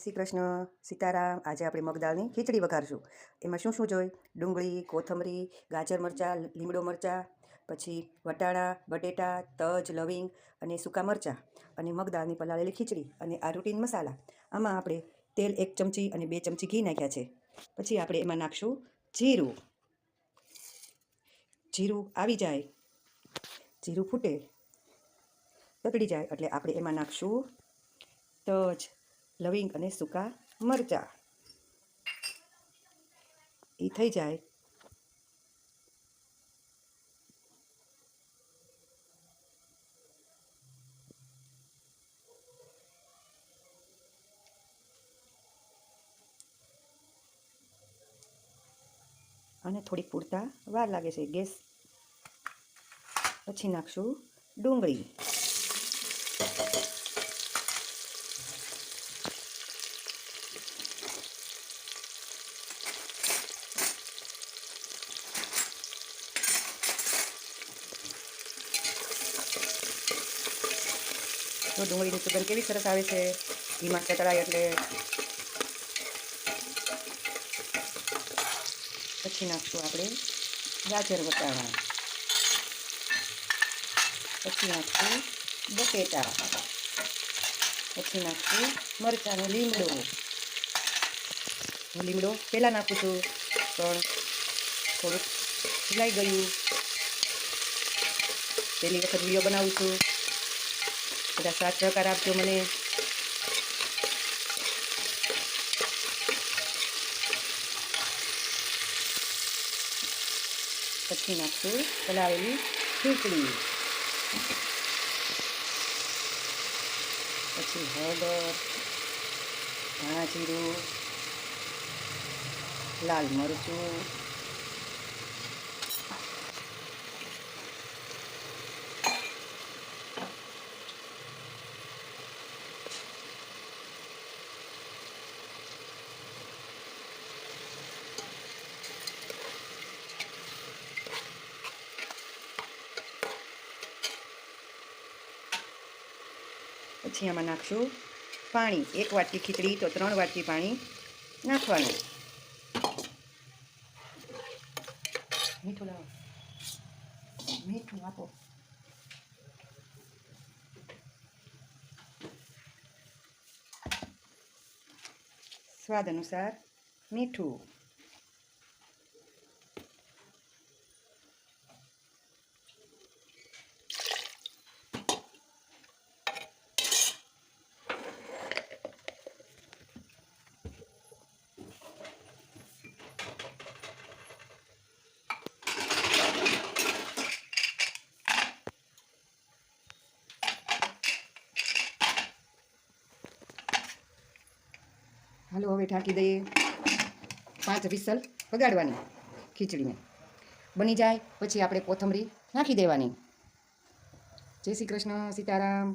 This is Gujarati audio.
શ્રી કૃષ્ણ સીતારામ। આજે આપણે મગદાળની ખીચડી વઘારશું। એમાં શું શું જોઈએ? ડુંગળી, કોથમરી, ગાજર મરચાં, લીમડો મરચાં, પછી વટાણા, બટેટા, તજ, લવિંગ અને સૂકા મરચાં અને મગદાળની પલાળેલી ખીચડી અને આ રૂટીન મસાલા। આમાં આપણે તેલ 1 ચમચી અને 2 ચમચી ઘી નાખ્યા છે। પછી આપણે એમાં નાખશું જીરું। જીરું આવી જાય, જીરું ફૂટે, તતડી જાય એટલે આપણે એમાં નાખશું તજ, લવિંગ અને સૂકા મરચાં। એ થઈ જાય અને થોડીક પૂરતા વાર લાગે છે ગેસ। પછી નાખશું ડુંગળી। તો ડુંગળીની સુગંધ કેવી સરસ આવે છે ઘીમાં તતળાય એટલે। પછી નાખશું આપણે ગાજર વટાણા, પછી નાખશું બટેટા, પછી નાખશું મરચાંનો લીમડો। હું લીમડો પહેલાં નાખું છું પણ થોડુંક ભૂલાઈ ગયું, પહેલી વખત વિડીયો બનાવું છું। બધા સાથ સહકાર આપજો મને। પછી નાખશું પલાળેલી ખીચડી, પછી હળદર, ધાણા જીરું, લાલ મરચું, પછી આમાં નાખશું પાણી। 1 વાટકી ખીચડી તો 3 વાટકી પાણી નાખવાનું। મીઠું લાવો, મીઠું આપો। સ્વાદ અનુસાર મીઠું। હાલો હવે ઢાંકી દઈએ, 5 વિસલ વગાડવાની ખીચડીને। બની જાય પછી આપણે કોથમરી નાખી દેવાની। જય શ્રી કૃષ્ણ સીતારામ।